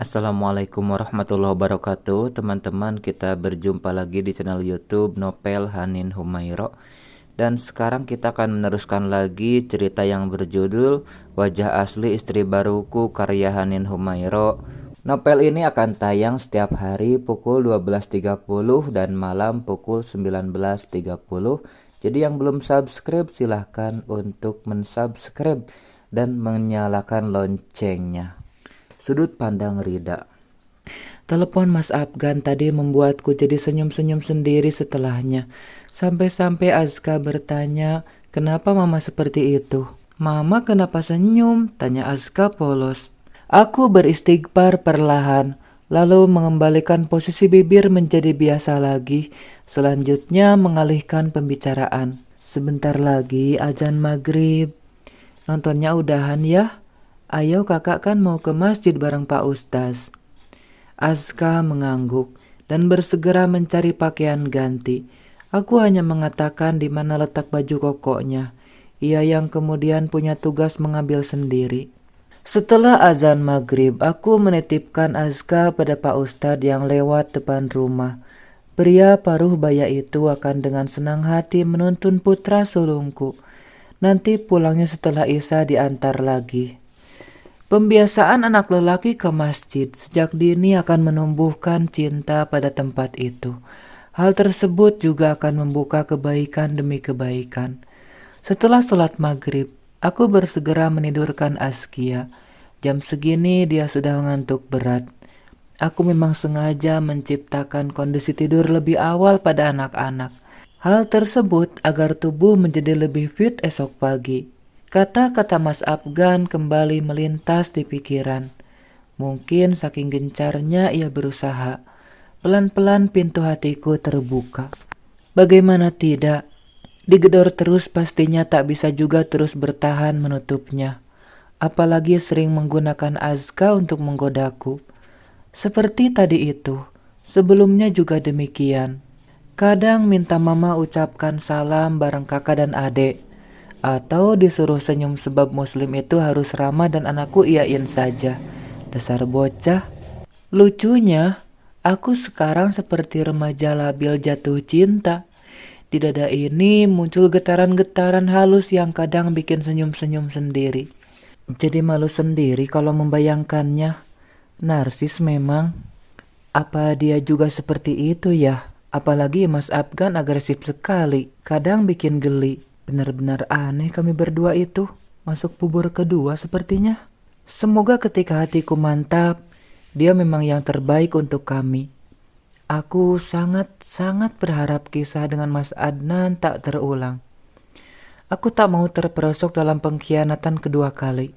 Assalamualaikum warahmatullahi wabarakatuh. Teman-teman, kita berjumpa lagi di channel YouTube Nopel Hanin Humairo. Dan sekarang kita akan meneruskan lagi cerita yang berjudul Wajah Asli Istri Baruku karya Hanin Humairo. Novel ini akan tayang setiap hari pukul 12.30 dan malam pukul 19.30. Jadi yang belum subscribe silahkan untuk mensubscribe dan menyalakan loncengnya. Sudut pandang Rida. Telepon Mas Afgan tadi membuatku jadi senyum-senyum sendiri setelahnya. Sampai-sampai Azka bertanya, kenapa mama seperti itu? Mama kenapa senyum? Tanya Azka polos. Aku beristighfar perlahan, lalu mengembalikan posisi bibir menjadi biasa lagi. Selanjutnya mengalihkan pembicaraan. Sebentar lagi azan maghrib. Nontonnya udahan ya? Ayo kakak kan mau ke masjid bareng Pak Ustaz. Azka mengangguk dan bersegera mencari pakaian ganti. Aku hanya mengatakan di mana letak baju kokonya. Ia yang kemudian punya tugas mengambil sendiri. Setelah azan maghrib, aku menitipkan Azka pada Pak Ustadz yang lewat depan rumah. Pria paruh baya itu akan dengan senang hati menuntun putra sulungku. Nanti pulangnya setelah Isya diantar lagi. Pembiasaan anak lelaki ke masjid sejak dini akan menumbuhkan cinta pada tempat itu. Hal tersebut juga akan membuka kebaikan demi kebaikan. Setelah sholat maghrib, aku bersegera menidurkan Askia. Jam segini dia sudah mengantuk berat. Aku memang sengaja menciptakan kondisi tidur lebih awal pada anak-anak. Hal tersebut agar tubuh menjadi lebih fit esok pagi. Kata-kata Mas Afgan kembali melintas di pikiran. Mungkin saking gencarnya ia berusaha. Pelan-pelan pintu hatiku terbuka. Bagaimana tidak? Digedor terus pastinya tak bisa juga terus bertahan menutupnya. Apalagi sering menggunakan Azka untuk menggodaku. Seperti tadi itu, sebelumnya juga demikian. Kadang minta mama ucapkan salam bareng kakak dan adik. Atau disuruh senyum sebab muslim itu harus ramah dan anakku iyain saja. Dasar bocah. Lucunya, aku sekarang seperti remaja labil jatuh cinta. Di dada ini muncul getaran-getaran halus yang kadang bikin senyum-senyum sendiri. Jadi malu sendiri kalau membayangkannya. Narsis memang. Apa dia juga seperti itu ya? Apalagi Mas Afgan agresif sekali. Kadang bikin geli. Benar-benar aneh kami berdua itu. Masuk bubur kedua sepertinya. Semoga ketika hatiku mantap, dia memang yang terbaik untuk kami. Aku sangat-sangat berharap kisah dengan Mas Adnan tak terulang. Aku tak mau terperosok dalam pengkhianatan kedua kali.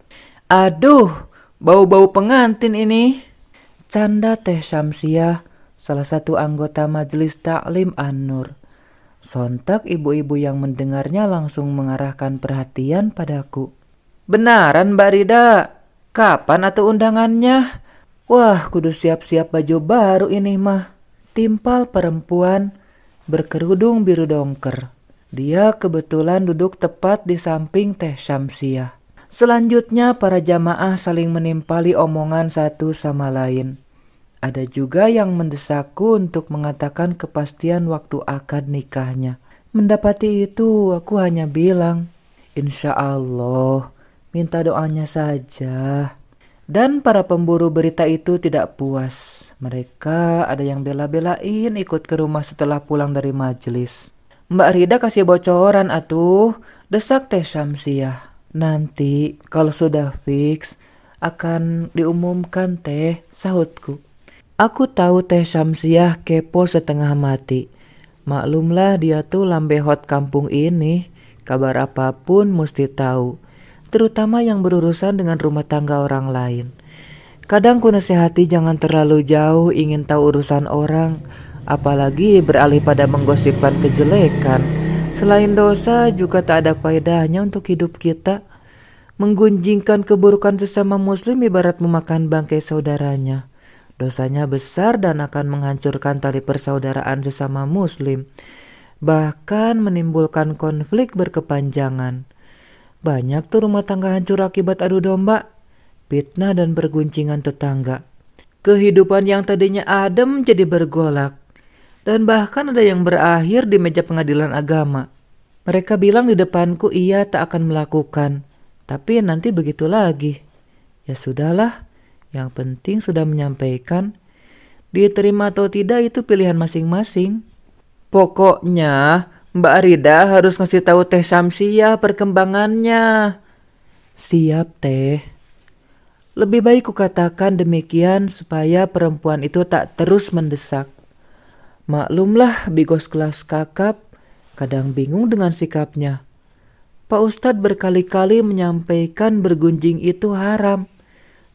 Aduh, bau-bau pengantin ini. Canda Teh Syamsiah, salah satu anggota Majelis Taklim An-Nur. Sontak ibu-ibu yang mendengarnya langsung mengarahkan perhatian padaku. Benaran Mbak Rida? Kapan atuh undangannya? Wah, kudu siap-siap baju baru ini mah. Timpal perempuan berkerudung biru dongker. Dia kebetulan duduk tepat di samping Teh Syamsiah. Selanjutnya para jamaah saling menimpali omongan satu sama lain. Ada juga yang mendesakku untuk mengatakan kepastian waktu akad nikahnya. Mendapati itu aku hanya bilang, insya Allah, minta doanya saja. Dan para pemburu berita itu tidak puas. Mereka ada yang bela-belain ikut ke rumah setelah pulang dari majelis. Mbak Rida kasih bocoran atuh, desak Teh Syamsiah. Nanti kalau sudah fix akan diumumkan teh, sahutku. Aku tahu Teh Syamsiah kepo setengah mati. Maklumlah dia tuh lambehot kampung ini. Kabar apapun mesti tahu. Terutama yang berurusan dengan rumah tangga orang lain. Kadang ku nasihati jangan terlalu jauh ingin tahu urusan orang. Apalagi beralih pada menggosipkan kejelekan. Selain dosa juga tak ada faedahnya untuk hidup kita. Menggunjingkan keburukan sesama muslim ibarat memakan bangkai saudaranya. Dosanya besar dan akan menghancurkan tali persaudaraan sesama muslim. Bahkan menimbulkan konflik berkepanjangan. Banyak tuh rumah tangga hancur akibat adu domba, fitnah dan berguncingan tetangga. Kehidupan yang tadinya adem jadi bergolak. Dan bahkan ada yang berakhir di meja pengadilan agama. Mereka bilang di depanku ia tak akan melakukan. Tapi nanti begitu lagi. Ya sudahlah, yang penting sudah menyampaikan. Diterima atau tidak itu pilihan masing-masing. Pokoknya Mbak Rida harus ngasih tahu Teh Samsiah perkembangannya. Siap, Teh. Lebih baik kukatakan demikian supaya perempuan itu tak terus mendesak. Maklumlah bigos kelas kakap kadang bingung dengan sikapnya. Pak Ustadz berkali-kali menyampaikan bergunjing itu haram.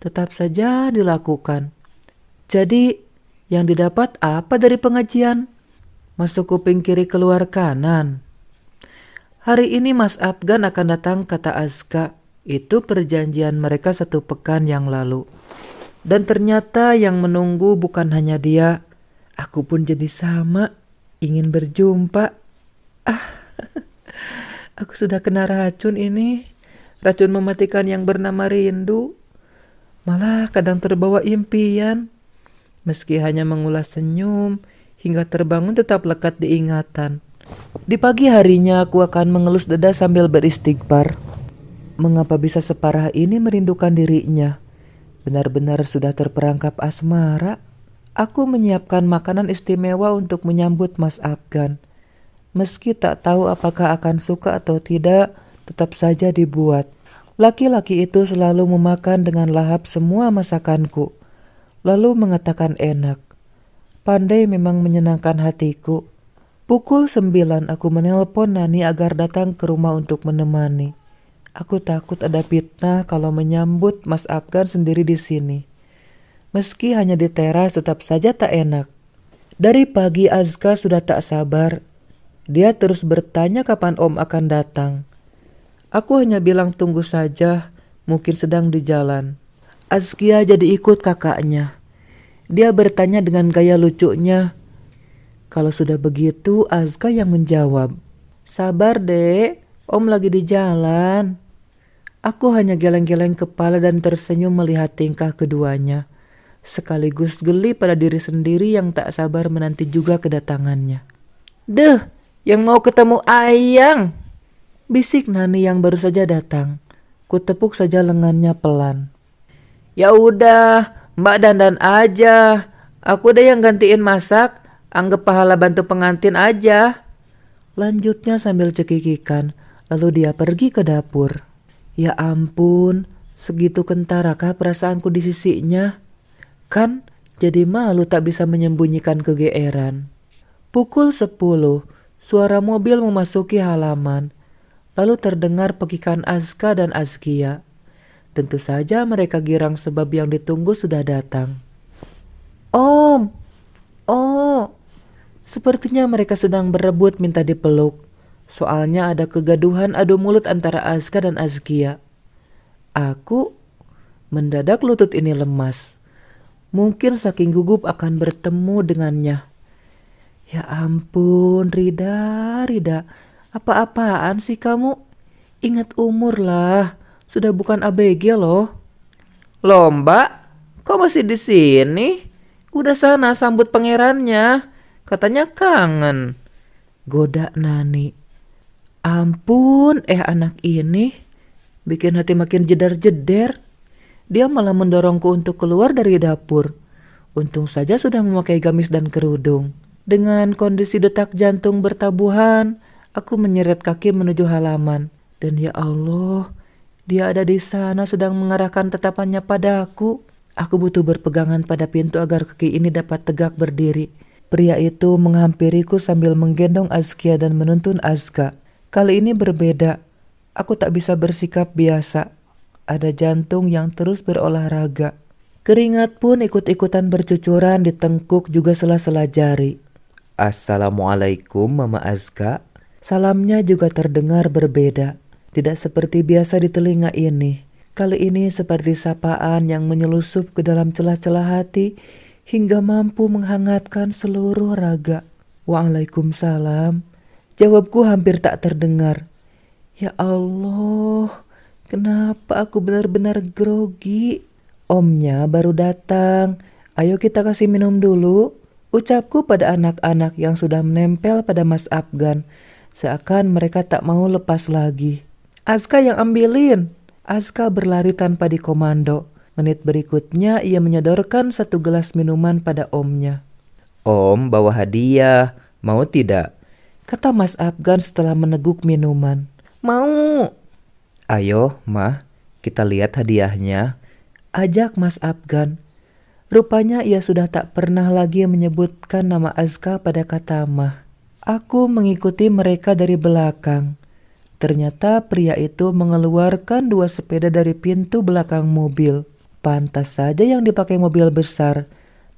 Tetap saja dilakukan. Jadi yang didapat apa dari pengajian? Masuk kuping kiri keluar kanan. Hari ini Mas Afgan akan datang, kata Azka. Itu perjanjian mereka 1 pekan yang lalu. Dan ternyata yang menunggu bukan hanya dia. Aku pun jadi sama, ingin berjumpa. Aku sudah kena racun ini. Racun mematikan yang bernama rindu. Malah kadang terbawa impian. Meski hanya mengulas senyum, hingga terbangun tetap lekat di ingatan. Di pagi harinya aku akan mengelus dada sambil beristighfar. Mengapa bisa separah ini merindukan dirinya? Benar-benar sudah terperangkap asmara. Aku menyiapkan makanan istimewa untuk menyambut Mas Afgan. Meski tak tahu apakah akan suka atau tidak, tetap saja dibuat. Laki-laki itu selalu memakan dengan lahap semua masakanku, lalu mengatakan enak. Pandai memang menyenangkan hatiku. Pukul 9 aku menelpon Nani agar datang ke rumah untuk menemani. Aku takut ada fitnah kalau menyambut Mas Afgan sendiri di sini. Meski hanya di teras tetap saja tak enak. Dari pagi Azka sudah tak sabar. Dia terus bertanya kapan Om akan datang. Aku hanya bilang tunggu saja, mungkin sedang di jalan. Azkia jadi ikut kakaknya. Dia bertanya dengan gaya lucunya. Kalau sudah begitu Azka yang menjawab. Sabar dek, Om lagi di jalan. Aku hanya geleng-geleng kepala dan tersenyum melihat tingkah keduanya. Sekaligus geli pada diri sendiri yang tak sabar menanti juga kedatangannya. Deh, yang mau ketemu Ayang, bisik Nani yang baru saja datang. Kutepuk saja lengannya pelan. Ya udah, Mbak dandan aja. Aku deh yang gantiin masak. Anggap pahala bantu pengantin aja. Lanjutnya sambil cekikikan. Lalu dia pergi ke dapur. Ya ampun, segitu kentarakah perasaanku di sisinya? Kan jadi malu tak bisa menyembunyikan kegeeran. Pukul 10, suara mobil memasuki halaman. Lalu terdengar pekikan Azka dan Azkia. Tentu saja mereka girang sebab yang ditunggu sudah datang. Om, oh, sepertinya mereka sedang berebut minta dipeluk. Soalnya ada kegaduhan adu mulut antara Azka dan Azkia. Aku mendadak lutut ini lemas. Mungkin saking gugup akan bertemu dengannya. Ya ampun, Rida. Apa-apaan sih kamu? Ingat umur lah. Sudah bukan ABG loh. Loh Mbak, kok masih di sini? Udah sana sambut pangerannya. Katanya kangen. Goda Nani. Ampun, anak ini. Bikin hati makin jedar-jeder. Dia malah mendorongku untuk keluar dari dapur. Untung saja sudah memakai gamis dan kerudung. Dengan kondisi detak jantung bertabuhan, aku menyeret kaki menuju halaman. Dan ya Allah, dia ada di sana sedang mengarahkan tatapannya padaku. Aku butuh berpegangan pada pintu agar kaki ini dapat tegak berdiri. Pria itu menghampiriku sambil menggendong Azkia dan menuntun Azka. Kali ini berbeda. Aku tak bisa bersikap biasa. Ada jantung yang terus berolahraga. Keringat pun ikut-ikutan bercucuran di tengkuk juga sela-sela jari. Assalamualaikum Mama Azka. Salamnya juga terdengar berbeda. Tidak seperti biasa di telinga ini. Kali ini seperti sapaan yang menyelusup ke dalam celah-celah hati hingga mampu menghangatkan seluruh raga. Waalaikumsalam. Jawabku hampir tak terdengar. Ya Allah, kenapa aku benar-benar grogi? Omnya baru datang. Ayo kita kasih minum dulu, ucapku pada anak-anak yang sudah menempel pada Mas Afgan, seakan mereka tak mau lepas lagi. Azka yang ambilin. Azka berlari tanpa dikomando. Menit berikutnya ia menyodorkan satu gelas minuman pada omnya. Om bawa hadiah, mau tidak? Kata Mas Afgan setelah meneguk minuman. Mau. Ayo, Mah, kita lihat hadiahnya. Ajak Mas Afgan. Rupanya ia sudah tak pernah lagi menyebutkan nama Azka pada kata Mah. Aku mengikuti mereka dari belakang. Ternyata pria itu mengeluarkan 2 sepeda dari pintu belakang mobil. Pantas saja yang dipakai mobil besar.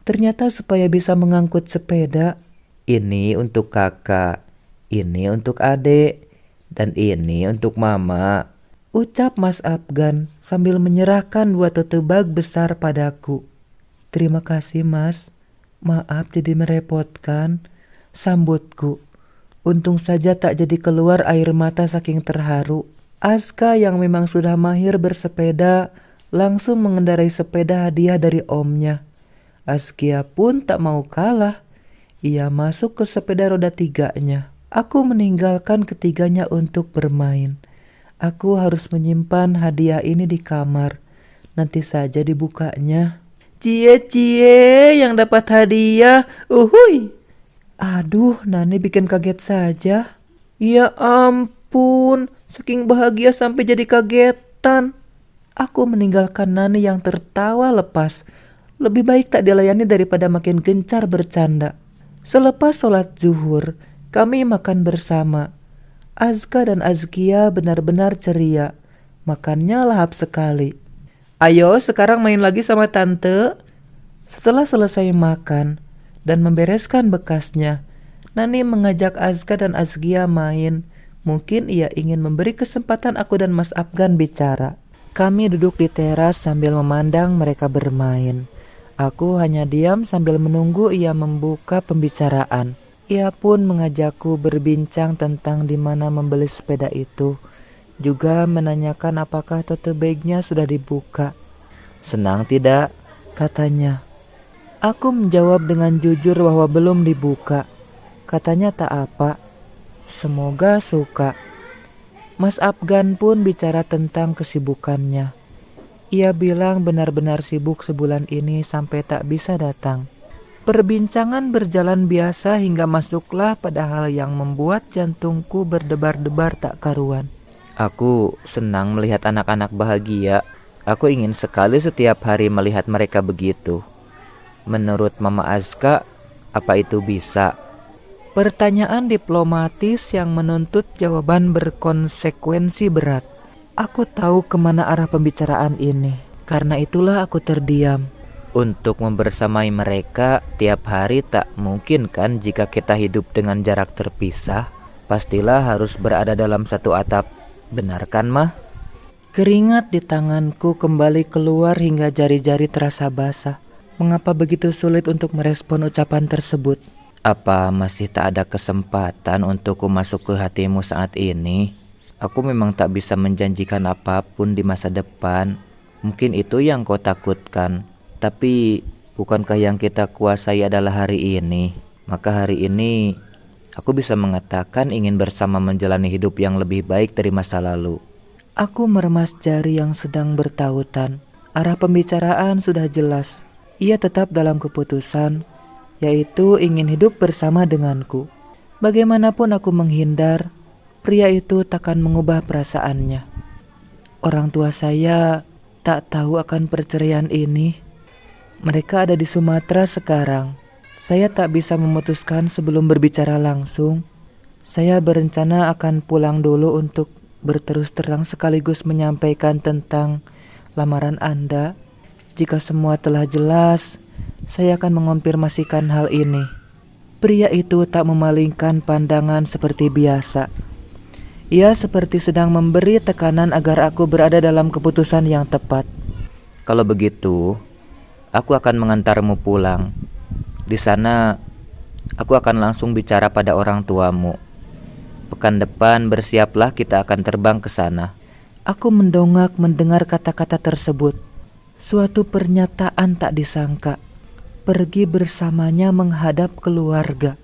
Ternyata supaya bisa mengangkut sepeda. Ini untuk kakak, ini untuk adik, dan ini untuk mama. Ucap Mas Afgan sambil menyerahkan 2 tote bag besar padaku. Terima kasih Mas. Maaf jadi merepotkan, sambutku. Untung saja tak jadi keluar air mata saking terharu. Azka yang memang sudah mahir bersepeda langsung mengendarai sepeda hadiah dari omnya. Azkia pun tak mau kalah. Ia masuk ke sepeda roda 3-nya. Aku meninggalkan ketiganya untuk bermain. Aku harus menyimpan hadiah ini di kamar. Nanti saja dibukanya. Cie yang dapat hadiah. Uhuy. Aduh, Nani bikin kaget saja. Ya ampun, saking bahagia sampai jadi kagetan. Aku meninggalkan Nani yang tertawa lepas. Lebih baik tak dilayani daripada makin gencar bercanda. Selepas sholat zuhur, kami makan bersama. Azka dan Azkia benar-benar ceria. Makannya lahap sekali. Ayo sekarang main lagi sama tante. Setelah selesai makan dan membereskan bekasnya, Nani mengajak Azka dan Azkia main. Mungkin ia ingin memberi kesempatan aku dan Mas Afgan bicara. Kami duduk di teras sambil memandang mereka bermain. Aku hanya diam sambil menunggu ia membuka pembicaraan. Ia pun mengajakku berbincang tentang di mana membeli sepeda itu. Juga menanyakan apakah tote bag-nya sudah dibuka. Senang tidak? Katanya. Aku menjawab dengan jujur bahwa belum dibuka. Katanya tak apa. Semoga suka. Mas Afgan pun bicara tentang kesibukannya. Ia bilang benar-benar sibuk sebulan ini sampai tak bisa datang. Perbincangan berjalan biasa hingga masuklah pada hal yang membuat jantungku berdebar-debar tak karuan. Aku senang melihat anak-anak bahagia. Aku ingin sekali setiap hari melihat mereka begitu. Menurut Mama Azka, apa itu bisa? Pertanyaan diplomatis yang menuntut jawaban berkonsekuensi berat. Aku tahu kemana arah pembicaraan ini. Karena itulah aku terdiam. Untuk membersamai mereka tiap hari tak mungkin kan jika kita hidup dengan jarak terpisah. Pastilah harus berada dalam satu atap. Benar kan, Mah? Keringat di tanganku kembali keluar hingga jari-jari terasa basah. Mengapa begitu sulit untuk merespon ucapan tersebut? Apa masih tak ada kesempatan untukku masuk ke hatimu saat ini? Aku memang tak bisa menjanjikan apapun di masa depan. Mungkin itu yang kau takutkan. Tapi bukankah yang kita kuasai adalah hari ini? Maka hari ini aku bisa mengatakan ingin bersama menjalani hidup yang lebih baik dari masa lalu. Aku meremas jari yang sedang bertautan. Arah pembicaraan sudah jelas. Ia tetap dalam keputusan, yaitu ingin hidup bersama denganku. Bagaimanapun aku menghindar, pria itu takkan mengubah perasaannya. Orang tua saya tak tahu akan perceraian ini. Mereka ada di Sumatera sekarang. Saya tak bisa memutuskan sebelum berbicara langsung. Saya berencana akan pulang dulu untuk berterus terang sekaligus menyampaikan tentang lamaran Anda. Jika semua telah jelas, saya akan mengonfirmasikan hal ini. Pria itu tak memalingkan pandangan seperti biasa. Ia seperti sedang memberi tekanan agar aku berada dalam keputusan yang tepat. Kalau begitu, aku akan mengantarmu pulang. Di sana, aku akan langsung bicara pada orang tuamu. Pekan depan bersiaplah, kita akan terbang ke sana. Aku mendongak mendengar kata-kata tersebut. Suatu pernyataan tak disangka. pergi bersamanya menghadap keluarga.